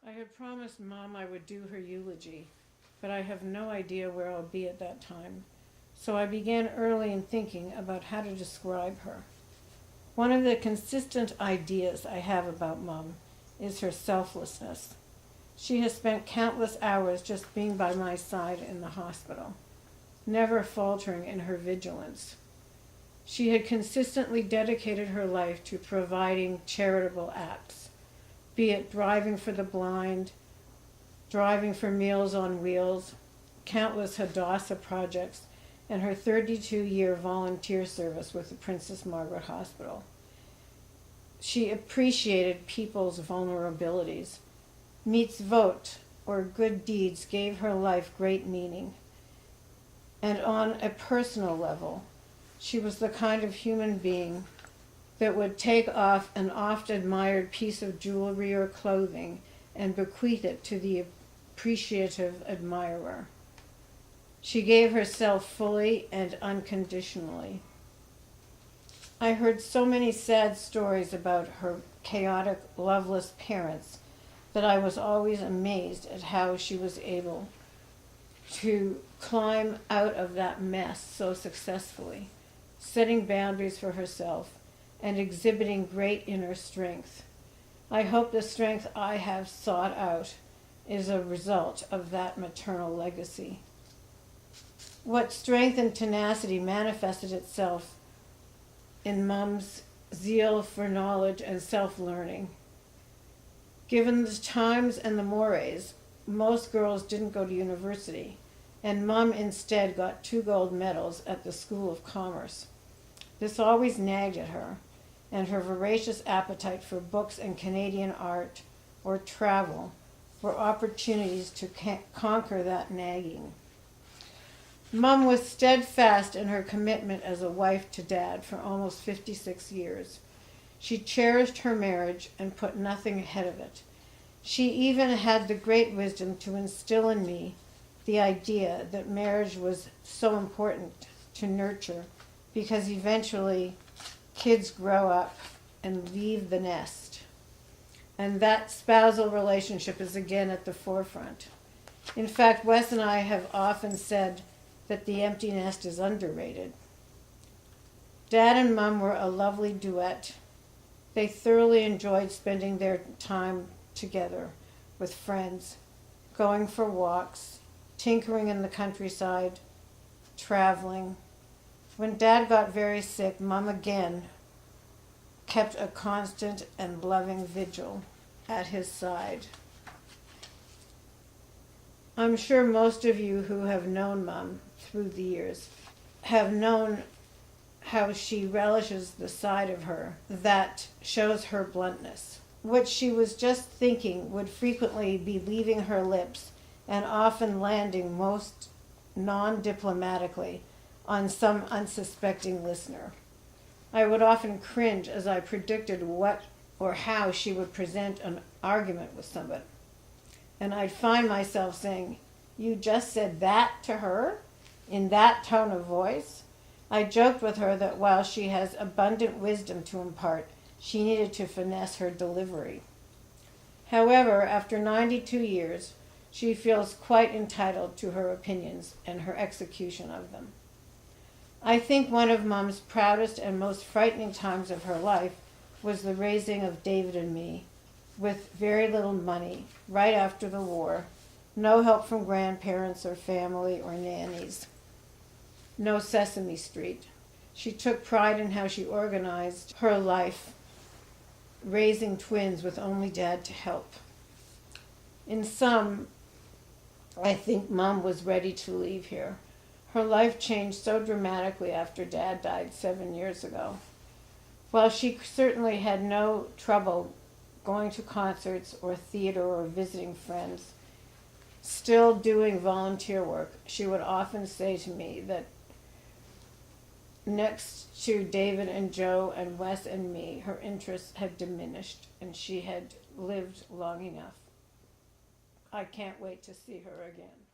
I had promised Mom I would do her eulogy, but I have no idea where I'll be at that time. So I began early in thinking about how to describe her. One of the consistent ideas I have about Mom is her selflessness. She has spent countless hours just being by my side in the hospital, never faltering in her vigilance. She had consistently dedicated her life to providing charitable acts, be it driving for the blind, driving for Meals on Wheels, countless Hadassah projects, and her 32-year volunteer service with the Princess Margaret Hospital. She appreciated people's vulnerabilities. Mitzvot, or good deeds, gave her life great meaning. And on a personal level, she was the kind of human being that would take off an oft-admired piece of jewelry or clothing and bequeath it to the appreciative admirer. She gave herself fully and unconditionally. I heard so many sad stories about her chaotic, loveless parents that I was always amazed at how she was able to climb out of that mess so successfully, setting boundaries for herself and exhibiting great inner strength. I hope the strength I have sought out is a result of that maternal legacy. What strength and tenacity manifested itself in Mom's zeal for knowledge and self-learning. Given the times and the mores, most girls didn't go to university, and Mom instead got 2 gold medals at the School of Commerce. This always nagged at her, and her voracious appetite for books and Canadian art or travel were opportunities to conquer that nagging. Mom was steadfast in her commitment as a wife to Dad for almost 56 years. She cherished her marriage and put nothing ahead of it. She even had the great wisdom to instill in me the idea that marriage was so important to nurture because eventually kids grow up and leave the nest. And that spousal relationship is again at the forefront. In fact, Wes and I have often said that the empty nest is underrated. Dad and Mom were a lovely duet. They thoroughly enjoyed spending their time together with friends, going for walks, tinkering in the countryside, traveling. When Dad got very sick, Mom again kept a constant and loving vigil at his side. I'm sure most of you who have known Mom through the years have known how she relishes the side of her that shows her bluntness. What she was just thinking would frequently be leaving her lips and often landing most non-diplomatically on some unsuspecting listener. I would often cringe as I predicted what or how she would present an argument with somebody. And I'd find myself saying, "You just said that to her? In that tone of voice?" I joked with her that while she has abundant wisdom to impart, she needed to finesse her delivery. However, after 92 years, she feels quite entitled to her opinions and her execution of them. I think one of Mom's proudest and most frightening times of her life was the raising of David and me, with very little money, right after the war, no help from grandparents or family or nannies, no Sesame Street. She took pride in how she organized her life, raising twins with only Dad to help. In sum, I think Mom was ready to leave here. Her life changed so dramatically after Dad died 7 years ago. While she certainly had no trouble going to concerts or theater or visiting friends, still doing volunteer work, she would often say to me that next to David and Joe and Wes and me, her interests had diminished and she had lived long enough. I can't wait to see her again.